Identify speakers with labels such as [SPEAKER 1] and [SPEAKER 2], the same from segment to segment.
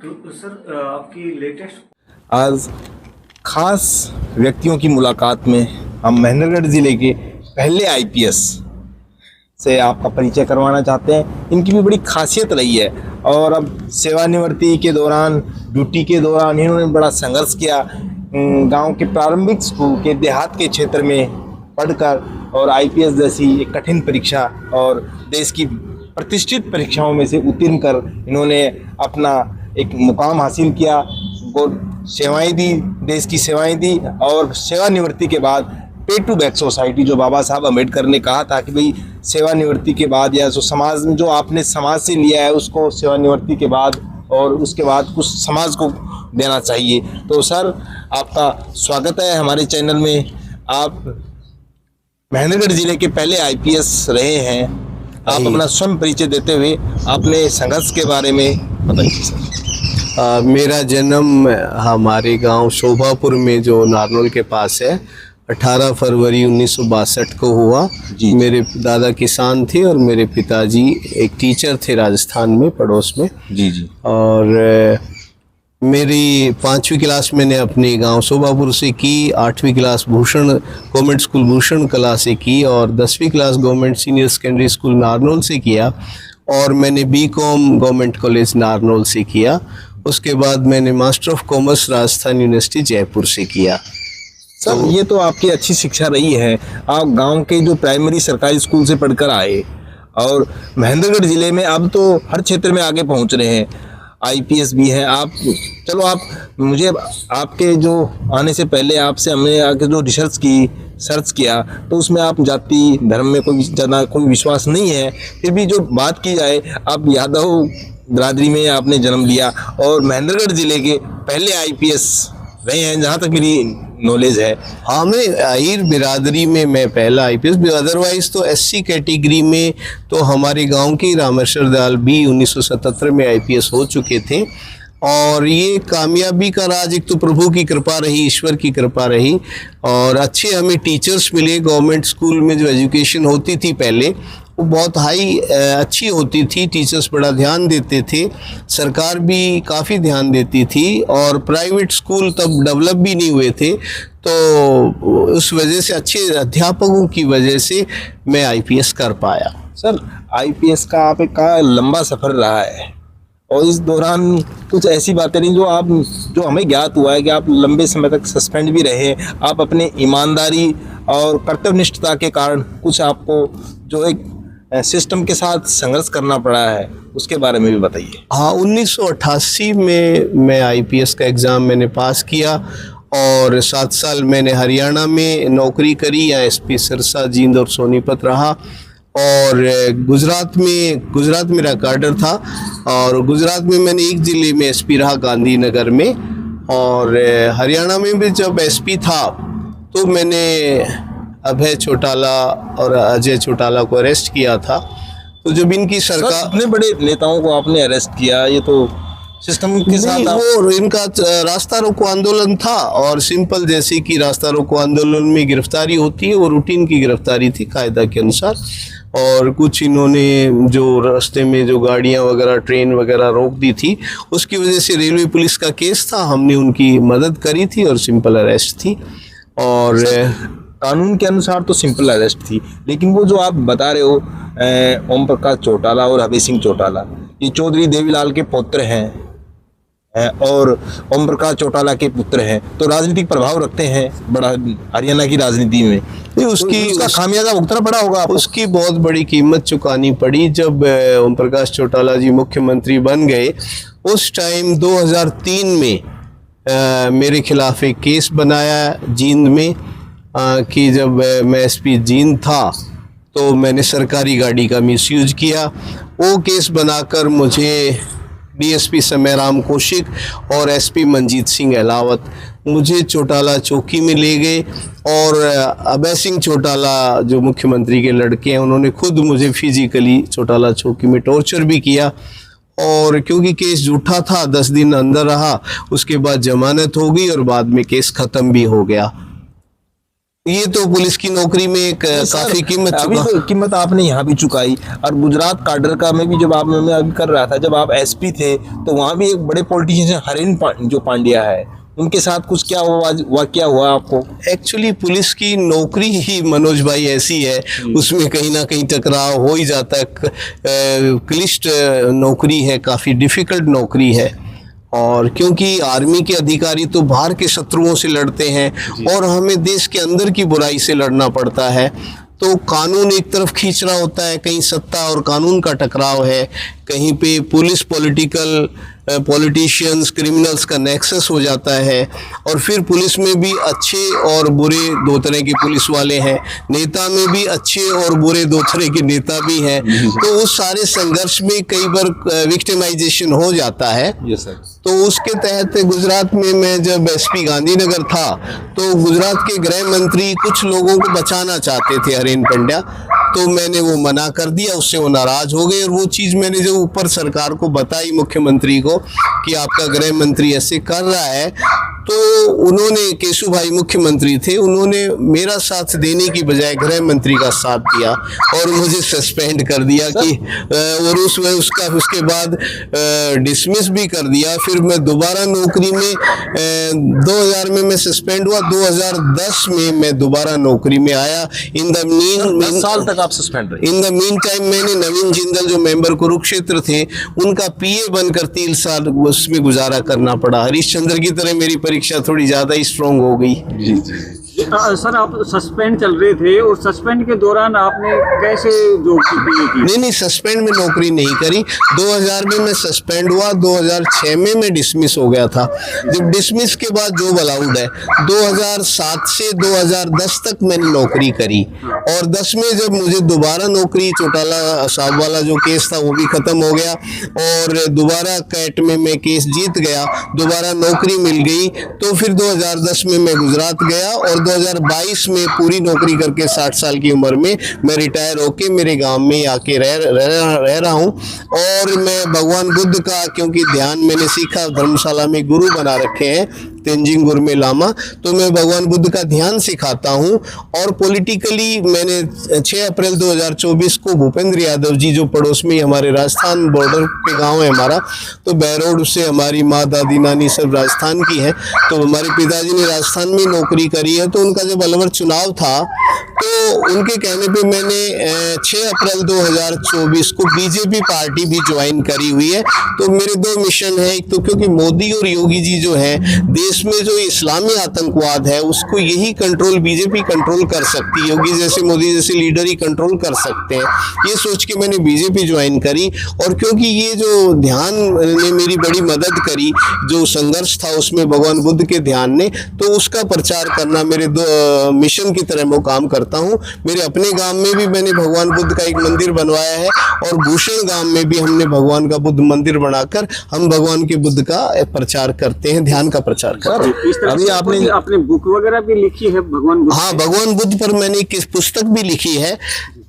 [SPEAKER 1] तो सर आपकी लेटेस्ट
[SPEAKER 2] आज खास व्यक्तियों की मुलाकात में हम महेंद्रगढ़ जिले के पहले आईपीएस से आपका परिचय करवाना चाहते हैं। इनकी भी बड़ी खासियत रही है और अब सेवानिवृत्ति के दौरान, ड्यूटी के दौरान इन्होंने बड़ा संघर्ष किया। गांव के प्रारंभिक स्कूल के देहात के क्षेत्र में पढ़कर और आईपीएस जैसी एक कठिन परीक्षा और देश की प्रतिष्ठित परीक्षाओं में से उत्तीर्ण कर इन्होंने अपना एक मुकाम हासिल किया, सेवाएं दी, देश की सेवाएं दी। और सेवानिवृत्ति के बाद पे टू बैक सोसाइटी, जो बाबा साहब अम्बेडकर ने कहा था कि भाई सेवानिवृत्ति के बाद या जो समाज में जो आपने समाज से लिया है उसको सेवानिवृत्ति के बाद और उसके बाद कुछ समाज को देना चाहिए। तो सर आपका स्वागत है हमारे चैनल में। आप महेंद्रगढ़ जिले के पहले आईपीएस रहे हैं, आप अपना स्वयं परिचय देते हुए अपने संघर्ष के बारे में बताइए सर।
[SPEAKER 3] मेरा जन्म हमारे गांव शोभापुर में जो नारनौल के पास है 18 फरवरी 1962 को हुआ। मेरे दादा किसान थे और मेरे पिताजी एक टीचर थे राजस्थान में, पड़ोस में।
[SPEAKER 2] जी।
[SPEAKER 3] और मेरी 5वीं क्लास मैंने अपने गांव शोभापुर से की, 8वीं class Bhushan government school Bhushan Kala से की और 10वीं class government senior secondary school Narnaul से किया और मैंने बीकॉम गवर्नमेंट कॉलेज नारनौल से किया। उसके बाद मैंने master of commerce Rajasthan university Jaipur से किया।
[SPEAKER 2] सर ये तो आपकी अच्छी शिक्षा रही है। आप गांव के जो प्राइमरी सरकारी स्कूल से पढ़कर आए और महेंद्रगढ़ जिले में अब तो हर क्षेत्र में आगे पहुंच रहे हैं, आईपीएस भी हैं आप। चलो आप मुझे आपके जो आने से पहले आपसे हमने आके जो सर्च किया तो उसमें आप जाति धर्म में कोई ज़्यादा कोई विश्वास नहीं है। फिर भी जो बात की जाए, आप यादव बिरादरी में आपने जन्म लिया और महेंद्रगढ़ जिले के पहले आईपीएस रहे हैं जहाँ तक मेरी नॉलेज है।
[SPEAKER 3] हाँ, मैं आहिर बिरादरी में मैं पहला आईपीएस भी, अदरवाइज तो एससी कैटेगरी में तो हमारे गांव के रामेश्वर दयाल भी 1977 में आईपीएस हो चुके थे। और ये कामयाबी का राज एक तो प्रभु की कृपा रही, ईश्वर की कृपा रही और अच्छे हमें टीचर्स मिले। गवर्नमेंट स्कूल में जो एजुकेशन होती थी पहले वो बहुत अच्छी होती थी, टीचर्स बड़ा ध्यान देते थे, सरकार भी काफ़ी ध्यान देती थी और प्राइवेट स्कूल तब डेवलप भी नहीं हुए थे। तो उस वजह से अच्छे अध्यापकों की वजह से मैं आईपीएस कर पाया।
[SPEAKER 2] सर आईपीएस का आप एक लंबा सफ़र रहा है और इस दौरान कुछ ऐसी बातें नहीं जो हमें ज्ञात हुआ है कि आप लंबे समय तक सस्पेंड भी रहे। आप अपने ईमानदारी और कर्तव्यनिष्ठता के कारण कुछ आपको जो एक सिस्टम के साथ संघर्ष करना पड़ा है, उसके बारे में भी बताइए।
[SPEAKER 3] हाँ, 1988 में मैं आईपीएस का एग्ज़ाम मैंने पास किया और 7 साल मैंने हरियाणा में नौकरी करी, या एसपी सिरसा, जींद और सोनीपत रहा। और गुजरात मेरा कार्डर था और गुजरात में मैंने एक ज़िले में एसपी रहा, गांधीनगर में। और हरियाणा में भी जब एसपी था तो मैंने अभय चौटाला और अजय चौटाला को अरेस्ट किया था। तो जब इनकी सरकार,
[SPEAKER 2] इतने बड़े नेताओं को आपने अरेस्ट किया, ये तो सिस्टम के साथ
[SPEAKER 3] वो इनका रास्ता रोको आंदोलन था और सिंपल जैसे कि रास्ता रोको आंदोलन में गिरफ्तारी होती है वो रूटीन की गिरफ्तारी थी कायदा के अनुसार। और कुछ इन्होंने जो रास्ते में जो गाड़ियां वगैरह ट्रेन वगैरह रोक दी थी उसकी वजह से रेलवे पुलिस का केस था, हमने उनकी मदद करी थी और सिंपल अरेस्ट थी। और
[SPEAKER 2] कानून के अनुसार तो सिंपल अरेस्ट थी, लेकिन वो जो आप बता रहे हो ओम प्रकाश चौटाला और अभय सिंह चौटाला, ये चौधरी देवीलाल के पुत्र हैं और ओम प्रकाश चौटाला के पुत्र हैं, तो राजनीतिक प्रभाव रखते हैं बड़ा हरियाणा की राजनीति में। उसका खामियाजा भुगतना पड़ा होगा।
[SPEAKER 3] उसकी बहुत बड़ी कीमत चुकानी पड़ी। जब ओम प्रकाश चौटाला जी मुख्यमंत्री बन गए उस टाइम 2003 में मेरे खिलाफ एक केस बनाया जींद में कि जब मैं एसपी जींद था तो मैंने सरकारी गाड़ी का मिसयूज किया। वो केस बनाकर मुझे डीएसपी समय राम कौशिक और एसपी मंजीत सिंह अहलावत मुझे चौटाला चौकी में ले गए और अभय सिंह चौटाला जो मुख्यमंत्री के लड़के हैं उन्होंने खुद मुझे फिजिकली चौटाला चौकी में टॉर्चर भी किया। और क्योंकि केस झूठा था 10 दिन अंदर रहा, उसके बाद जमानत हो गई और बाद में केस ख़त्म भी हो गया। ये तो पुलिस की नौकरी में एक काफी कीमत
[SPEAKER 2] अभी
[SPEAKER 3] चुका।
[SPEAKER 2] तो कीमत आपने यहाँ भी चुकाई, और गुजरात काडर का मैं भी जब आप मैं अभी कर रहा था, जब आप एसपी थे तो वहाँ भी एक बड़े पॉलिटिशियन हरेन जो पांड्या है, उनके साथ कुछ क्या वाकया हुआ आपको?
[SPEAKER 3] एक्चुअली पुलिस की नौकरी ही मनोज भाई ऐसी है, उसमें कहीं ना कहीं टकराव हो ही जाता है। क्लिष्ट नौकरी है, काफ़ी डिफ़िकल्ट नौकरी है। और क्योंकि आर्मी के अधिकारी तो बाहर के शत्रुओं से लड़ते हैं और हमें देश के अंदर की बुराई से लड़ना पड़ता है, तो कानून एक तरफ खींच रहा होता है, कहीं सत्ता और कानून का टकराव है, कहीं पे पुलिस पॉलिटिशियंस क्रिमिनल्स का नेक्सस हो जाता है। और फिर पुलिस में भी अच्छे और बुरे दो तरह के पुलिस वाले हैं, नेता में भी अच्छे और बुरे दो तरह के नेता भी हैं। तो उस सारे संघर्ष में कई बार विक्टिमाइजेशन हो जाता है।
[SPEAKER 2] Yes sir.
[SPEAKER 3] तो उसके तहत गुजरात में मैं जब एसपी गांधीनगर था, तो गुजरात के गृह मंत्री कुछ लोगों को बचाना चाहते थे, हरेन पंड्या, तो मैंने वो मना कर दिया, उससे वो नाराज हो गए। और वो चीज़ मैंने जब ऊपर सरकार को बताई, मुख्यमंत्री को, कि आपका गृह मंत्री ऐसे कर रहा है, तो उन्होंने, केशु भाई मुख्यमंत्री थे, उन्होंने मेरा साथ देने की बजाय गृह मंत्री का साथ दिया और मुझे सस्पेंड कर दिया कि और उसके बाद डिसमिस भी कर दिया। फिर मैं दोबारा नौकरी में 2000 में मैं सस्पेंड हुआ, 2010 में मैं दोबारा नौकरी में आया। इन द
[SPEAKER 2] 10 साल तक आप सस्पेंड रहे।
[SPEAKER 3] इन द मीन टाइम मैंने नवीन जिंदल जो मेंबर कुरुक्षेत्र थे, उनका पीए बनकर 3 साल उसमें गुजारा करना पड़ा। हरीशचंद्र की तरह मेरी परीक्षा थोड़ी ज्यादा ही स्ट्रांग हो गई।
[SPEAKER 1] सर आप सस्पेंड चल रहे थे और सस्पेंड के दौरान आपने कैसे जॉब की?
[SPEAKER 3] नहीं, सस्पेंड में नौकरी नहीं करी। 2000 में मैं सस्पेंड हुआ, 2006 में मैं डिसमिस हो गया था। जब डिसमिस के बाद जॉब अलाउड है, 2007 से 2010 तक मैंने नौकरी करी। और 10 में जब मुझे दोबारा नौकरी, चौटाला साहब वाला जो केस था वो भी खत्म हो गया और दोबारा कैट में मैं केस जीत गया, दोबारा नौकरी मिल गई। तो फिर 2010 में मैं गुजरात गया और 2022 में पूरी नौकरी करके 60 साल की उम्र में मैं रिटायर होके मेरे गांव में आके रह रहा हूं। और मैं भगवान बुद्ध का, क्योंकि ध्यान मैंने सीखा, धर्मशाला में गुरु बना रखे हैं तेंजिंग गुरमे लामा, तो मैं भगवान बुद्ध का ध्यान सिखाता हूं। और पॉलिटिकली मैंने 6 अप्रैल 2024 को भूपेंद्र यादव जी, जो पड़ोस में हमारे राजस्थान बॉर्डर पे गांव है हमारा, तो बहरोड से हमारी माँ, दादी, नानी सब राजस्थान की हैं, तो हमारे पिताजी ने राजस्थान में नौकरी करी है। तो उनका जब अलवर चुनाव था, तो उनके कहने पे मैंने 6 अप्रैल 2024 को बीजेपी पार्टी भी ज्वाइन करी हुई है। तो मेरे 2 मिशन है, एक तो क्योंकि मोदी और योगी जी जो है, देश में जो इस्लामी आतंकवाद है उसको यही कंट्रोल, बीजेपी कंट्रोल कर सकती है, योगी जैसे, मोदी जैसे लीडर ही कंट्रोल कर सकते हैं, ये सोच के मैंने बीजेपी ज्वाइन करी। और क्योंकि ये जो ध्यान ने मेरी बड़ी मदद करी, जो संघर्ष था उसमें भगवान बुद्ध के ध्यान ने, तो उसका प्रचार करना मेरे 2 मिशन की तरह मैं काम करता हूँ। मेरे अपने गांव में भी मैंने भगवान बुद्ध का एक मंदिर बनवाया है और भूषण गांव में भी हमने भगवान का बुद्ध मंदिर बनाकर हम भगवान के बुद्ध का प्रचार करते हैं, ध्यान का प्रचार करते हैं।
[SPEAKER 1] इस तरह
[SPEAKER 2] अभी
[SPEAKER 1] आपने बुक वगैरह भी लिखी है भगवान बुद्ध?
[SPEAKER 3] हाँ, भगवान बुद्ध पर मैंने एक पुस्तक भी लिखी है।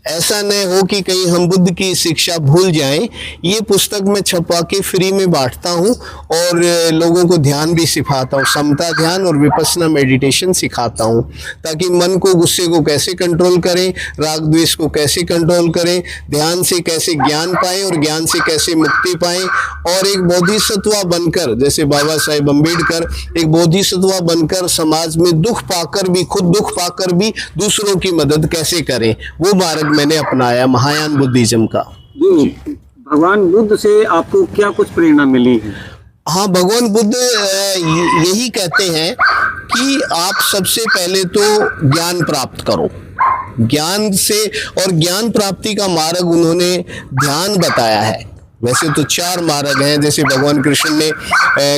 [SPEAKER 3] ऐसा न हो कि कहीं हम बुद्ध की शिक्षा भूल जाएं। ये पुस्तक मैं छपवा के फ्री में बांटता हूँ और लोगों को ध्यान भी सिखाता हूँ, समता ध्यान और विपस्सना मेडिटेशन सिखाता हूँ, ताकि मन को, गुस्से को कैसे कंट्रोल करें, राग द्वेष को कैसे कंट्रोल करें, ध्यान से कैसे ज्ञान पाएं और ज्ञान से कैसे मुक्ति पाएं। और एक बोधिसत्वा बनकर, जैसे बाबा साहेब अम्बेडकर, एक बोधिसत्वा बनकर समाज में दुख पाकर भी, खुद दुख पाकर भी दूसरों की मदद कैसे करें, वो मार्ग मैंने अपनाया महायान बुद्धिज्म का।
[SPEAKER 1] भगवान बुद्ध से आपको क्या कुछ प्रेरणा मिली है?
[SPEAKER 3] हाँ, भगवान बुद्ध यही कहते हैं कि आप सबसे पहले तो ज्ञान प्राप्त करो, ज्ञान से, और ज्ञान प्राप्ति का मार्ग उन्होंने ध्यान बताया है। वैसे तो 4 मार्ग हैं, जैसे भगवान कृष्ण ने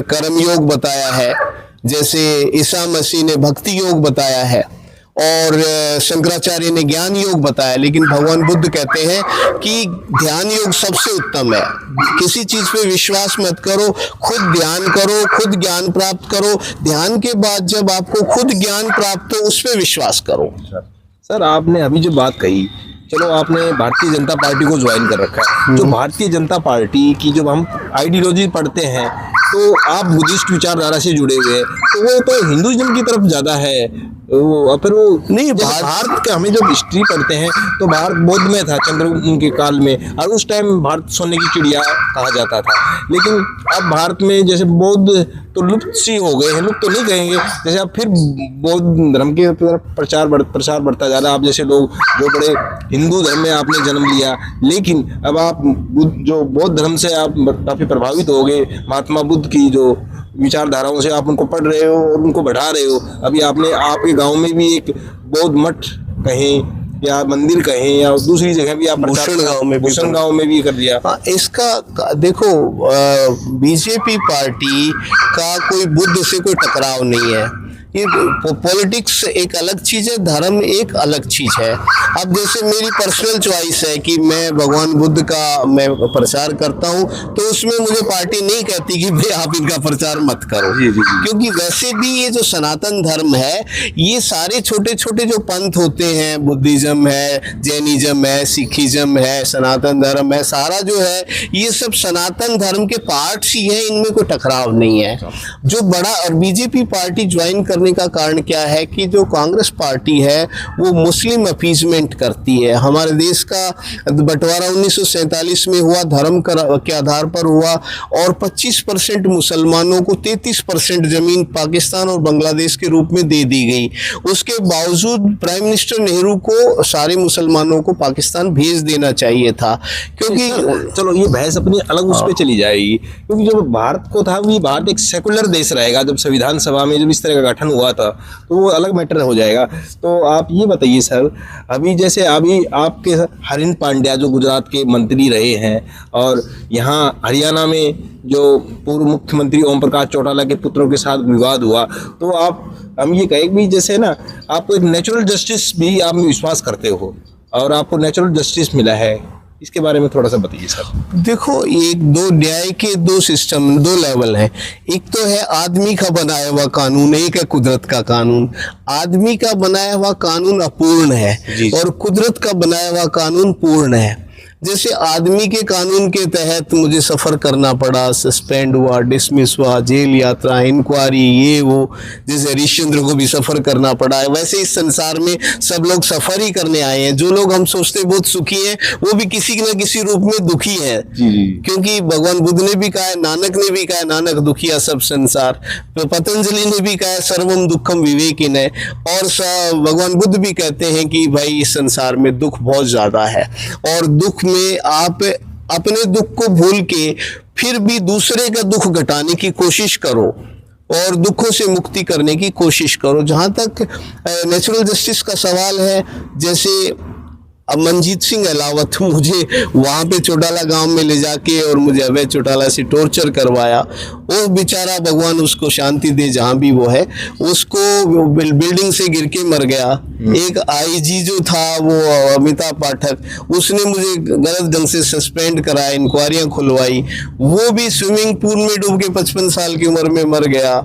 [SPEAKER 3] कर्म योग बताया है, जैसे ईसा मसीह ने भक्ति योग बताया है, और शंकराचार्य ने ज्ञान योग बताया। लेकिन भगवान बुद्ध कहते हैं कि ध्यान योग सबसे उत्तम है। किसी चीज पे विश्वास मत करो, खुद ध्यान करो, खुद ज्ञान प्राप्त करो। ध्यान के बाद जब आपको खुद ज्ञान प्राप्त हो, उस पे विश्वास करो।
[SPEAKER 2] सर, आपने अभी जो बात कही, चलो आपने भारतीय जनता पार्टी को ज्वाइन कर रखा है, जो भारतीय जनता पार्टी की जब हम आइडियोलॉजी पढ़ते हैं, तो आप बुद्धिस्ट विचारधारा से जुड़े हुए हैं, तो वो तो हिंदुइज्म की तरफ ज़्यादा है। फिर वो
[SPEAKER 3] नहीं,
[SPEAKER 2] जैसे भारत का हमें जब हिस्ट्री पढ़ते हैं तो भारत बौद्ध में था चंद्रगुप्त के काल में, और उस टाइम भारत सोने की चिड़िया कहा जाता था। लेकिन अब भारत में जैसे बौद्ध तो लुप्त सी हो गए हैं, लुप्त तो नहीं कहेंगे, जैसे अब फिर बौद्ध धर्म के तरफ प्रचार बढ़ता जा रहा है। आप जैसे लोग जो बड़े हिंदू धर्म में आपने जन्म लिया, लेकिन अब आप जो बौद्ध धर्म से आप काफी प्रभावित हो गए, महात्मा बुद्ध की जो विचारधाराओं से आप उनको पढ़ रहे हो और उनको बढ़ा रहे हो। अभी आपने आपके गांव में भी एक बौद्ध मठ कहें या मंदिर कहें या दूसरी जगह भी आप
[SPEAKER 3] भूषण गांव में
[SPEAKER 2] भी कर दिया।
[SPEAKER 3] हाँ, इसका देखो, बीजेपी पार्टी का कोई बुद्ध से कोई टकराव नहीं है। ये पॉलिटिक्स एक अलग चीज है, धर्म एक अलग चीज है। अब जैसे मेरी पर्सनल चॉइस है कि मैं भगवान बुद्ध का मैं प्रचार करता हूँ, तो उसमें मुझे पार्टी नहीं कहती कि भाई आप इनका प्रचार मत करो। क्योंकि वैसे भी ये जो सनातन धर्म है, ये सारे छोटे छोटे जो पंथ होते हैं, बुद्धिज्म है, जैनिज्म है, सिखिज्म है, सनातन धर्म है, सारा जो है ये सब सनातन धर्म के पार्ट्स ही है, इनमें कोई टकराव नहीं है। जो बड़ा और बीजेपी पार्टी ज्वाइन करने का कारण क्या है कि जो कांग्रेस पार्टी है वो मुस्लिम अपीजमेंट करती है। हमारे देश का बंटवारा 1947 में हुआ, धर्म के आधार पर हुआ, और 25% मुसलमानों को 33% जमीन पाकिस्तान और बांग्लादेश के रूप में दे दी गई। उसके बावजूद प्राइम मिनिस्टर नेहरू को सारे मुसलमानों को पाकिस्तान भेज देना चाहिए था, क्योंकि
[SPEAKER 2] चलो ये बहस अपनी अलग उस पर चली जाएगी, क्योंकि जब भारत को था, वो भारत एक सेकुलर देश रहेगा। जब संविधान सभा में जब इस तरह का गठन हुआ था तो वो अलग मैटर हो जाएगा। तो आप ये बताइए सर, अभी जैसे अभी आपके हरिन पांड्या जो गुजरात के मंत्री रहे हैं, और यहाँ हरियाणा में जो पूर्व मुख्यमंत्री ओम प्रकाश चौटाला के पुत्रों के साथ विवाद हुआ, तो हम ये कहें भी जैसे ना आपको एक नेचुरल जस्टिस भी आप में विश्वास करते हो और आपको नेचुरल जस्टिस मिला है, इसके बारे में थोड़ा सा बताइए सर।
[SPEAKER 3] देखो, एक दो न्याय के दो सिस्टम, दो लेवल है। एक तो है आदमी का बनाया हुआ कानून, एक है कुदरत का कानून। आदमी का बनाया हुआ कानून अपूर्ण है और कुदरत का बनाया हुआ कानून पूर्ण है। जैसे आदमी के कानून के तहत मुझे सफ़र करना पड़ा, सस्पेंड हुआ, डिसमिस हुआ, जेल यात्रा, इंक्वायरी, ये वो, जैसे हरिश्चंद्र को भी सफ़र करना पड़ा है, वैसे इस संसार में सब लोग सफ़र ही करने आए हैं। जो लोग हम सोचते बहुत सुखी हैं, वो भी किसी न किसी रूप में दुखी हैं। क्योंकि भगवान बुद्ध ने भी कहा है, नानक ने भी कहा है, नानक दुखिया सब संसार। पतंजलि ने भी कहा है, सर्वम दुखम विवेकिन है। और भगवान बुद्ध भी कहते हैं कि भाई इस संसार में दुख बहुत ज़्यादा है, और दुख में आप अपने दुख को भूल के फिर भी दूसरे का दुख घटाने की कोशिश करो और दुखों से मुक्ति करने की कोशिश करो। जहाँ तक नेचुरल जस्टिस का सवाल है, जैसे अब मनजीत सिंह अलावत मुझे वहाँ पे चौटाला गांव में ले जाके और मुझे अभय चौटाला से टॉर्चर करवाया। वो बेचारा, भगवान उसको शांति दे जहाँ भी वो है, उसको बिल्डिंग से गिर के मर गया। एक आईजी जो था वो अमिताभ पाठक, उसने मुझे गलत ढंग से सस्पेंड कराया, इंक्वायरियाँ खुलवाई। वो भी स्विमिंग पूल में डूब के 55 साल की उम्र में मर गया।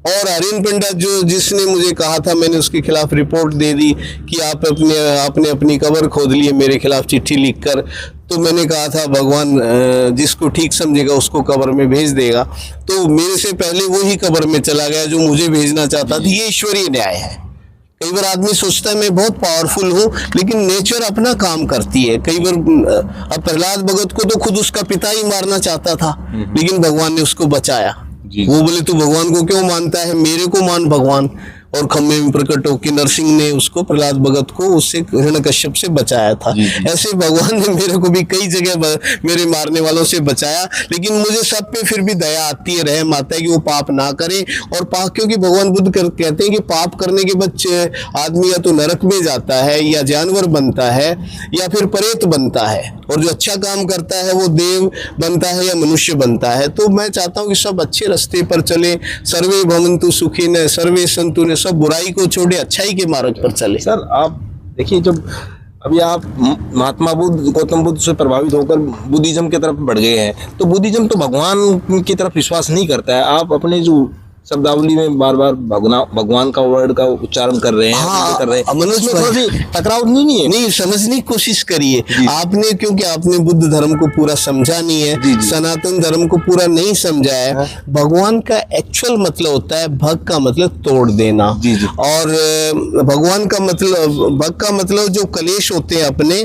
[SPEAKER 3] और हरिन पंडा जिसने मुझे कहा था, मैंने उसके खिलाफ रिपोर्ट दे दी कि आपने अपनी कब्र खोद ली है मेरे खिलाफ चिट्ठी लिखकर। तो मैंने कहा था भगवान जिसको ठीक समझेगा उसको कब्र में भेज देगा। तो मेरे से पहले वो ही कब्र में चला गया जो मुझे भेजना चाहता था। ये ईश्वरीय न्याय है। कई बार आदमी सोचता है मैं बहुत पावरफुल हूँ, लेकिन नेचर अपना काम करती है। कई बार अब प्रहलाद भगत को तो खुद उसका पिता ही मारना चाहता था, लेकिन भगवान ने उसको बचाया। वो बोले तू भगवान को क्यों मानता है, मेरे को मान भगवान। और खम्भे में प्रकट होकर नरसिंह ने उसको, प्रहलाद भगत को, उससे हिरण्यकश्यप से बचाया था। ऐसे भगवान ने मेरे को भी कई जगह मेरे मारने वालों से बचाया। लेकिन मुझे सब पे फिर भी दया आती है, रहम आता है कि वो पाप ना करें। और पाप, क्योंकि भगवान बुद्ध कहते हैं कि पाप करने के बाद आदमी या तो नरक में जाता है, या जानवर बनता है, या फिर प्रेत बनता है। और जो अच्छा काम करता है वो देव बनता है या मनुष्य बनता है। तो मैं चाहता हूँ कि सब अच्छे रास्ते पर चले। सर्वे भवन्तु सुखिनः, सर्वे सन्तु निरामयाः, सब बुराई को छोड़े अच्छाई के मार्ग पर चले।
[SPEAKER 2] सर आप देखिए, जब अभी आप महात्मा बुद्ध, गौतम बुद्ध से प्रभावित होकर बुद्धिज्म की तरफ बढ़ गए हैं, तो बुद्धिज्म तो भगवान की तरफ विश्वास नहीं करता है। आप अपने जो शब्दावली में बार बार भगवान का वर्ड का उच्चारण कर रहे हैं,
[SPEAKER 3] हाँ,
[SPEAKER 2] कर रहे हैं।
[SPEAKER 3] मनोज
[SPEAKER 2] इसमें
[SPEAKER 3] भाई,
[SPEAKER 2] थोड़ी सी टकराव नहीं है?
[SPEAKER 3] नहीं, समझने की कोशिश करिए आपने, क्योंकि आपने बुद्ध धर्म को पूरा समझा नहीं है, सनातन धर्म को पूरा नहीं समझा है। भगवान का एक्चुअल मतलब होता है, भग का मतलब तोड़ देना, और भगवान का मतलब, भग का मतलब जो कलेश होते हैं अपने,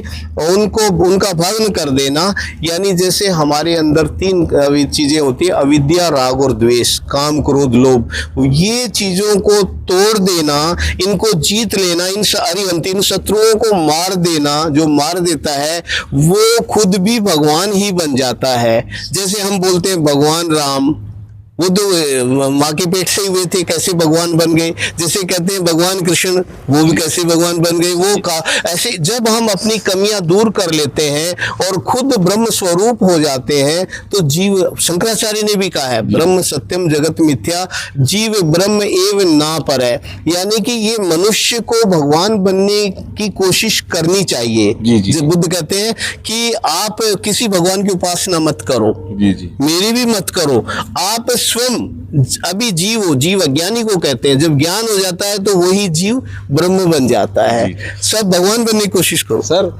[SPEAKER 3] उनको उनका भग्न कर देना। यानी जैसे हमारे अंदर 3 चीजें होती है, अविद्या, राग और द्वेष, काम, क्रोध, लोभ। ये चीजों को तोड़ देना, इनको जीत लेना, इन इन शत्रुओं को मार देना, जो मार देता है वो खुद भी भगवान ही बन जाता है। जैसे हम बोलते हैं भगवान राम, वो तो माँ के पेट से ही हुए थे, कैसे भगवान बन गए। जैसे कहते हैं भगवान कृष्ण, वो भी कैसे भगवान बन गए। वो का ऐसे जब हम अपनी कमियां दूर कर लेते हैं और खुद ब्रह्म स्वरूप हो जाते हैं, तो जीव, शंकराचार्य ने भी कहा है, ब्रह्म सत्यम जगत मिथ्या, जीव ब्रह्म एव ना पर है। यानी कि ये मनुष्य को भगवान बनने की कोशिश करनी चाहिए। जो बुद्ध कहते हैं कि आप किसी भगवान की उपासना मत करो, मेरी भी मत करो, आप स्वयं अभी जीव हो। जीव अज्ञानी को कहते हैं, जब ज्ञान हो जाता है तो वही जीव ब्रह्म बन जाता है। सब भगवान बनने की कोशिश करो।
[SPEAKER 2] सर,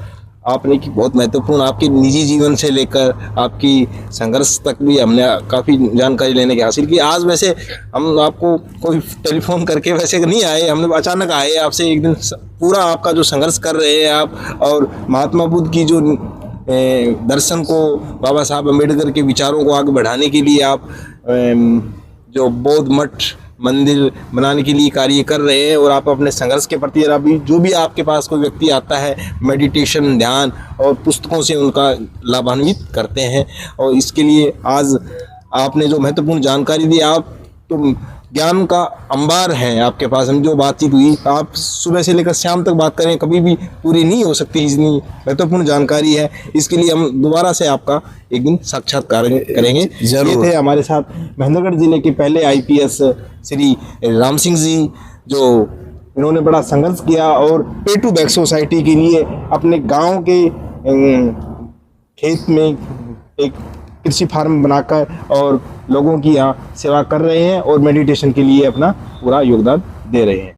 [SPEAKER 2] आपने की बहुत महत्वपूर्ण, आपके निजी जीवन से लेकर आपकी संघर्ष तक भी हमने काफ़ी जानकारी लेने की हासिल की। आज वैसे हम आपको कोई टेलीफोन करके वैसे नहीं आए, हमने अचानक आए आपसे एक दिन। पूरा आपका जो संघर्ष कर रहे हैं आप, और महात्मा बुद्ध की जो दर्शन को, बाबा साहब अम्बेडकर के विचारों को आगे बढ़ाने के लिए आप जो बौद्ध मठ मंदिर बनाने के लिए कार्य कर रहे हैं, और आप अपने संघर्ष के प्रति अभी जो भी आपके पास कोई व्यक्ति आता है, मेडिटेशन, ध्यान और पुस्तकों से उनका लाभान्वित करते हैं। और इसके लिए आज आपने जो महत्वपूर्ण जानकारी दी, आप तो ज्ञान का अंबार है आपके पास। हम जो बातचीत हुई, आप सुबह से लेकर शाम तक बात करें, कभी भी पूरी नहीं हो सकती, इतनी महत्वपूर्ण जानकारी है। इसके लिए हम दोबारा से आपका एक दिन साक्षात्कार करेंगे। ये थे हमारे साथ महेंद्रगढ़ जिले के पहले IPS श्री राम सिंह जी, जो इन्होंने बड़ा संघर्ष किया और पे टू बैक सोसाइटी के लिए अपने गांव के खेत में एक कृषि फार्म बनाकर और लोगों की यहाँ सेवा कर रहे हैं, और मेडिटेशन के लिए अपना पूरा योगदान दे रहे हैं।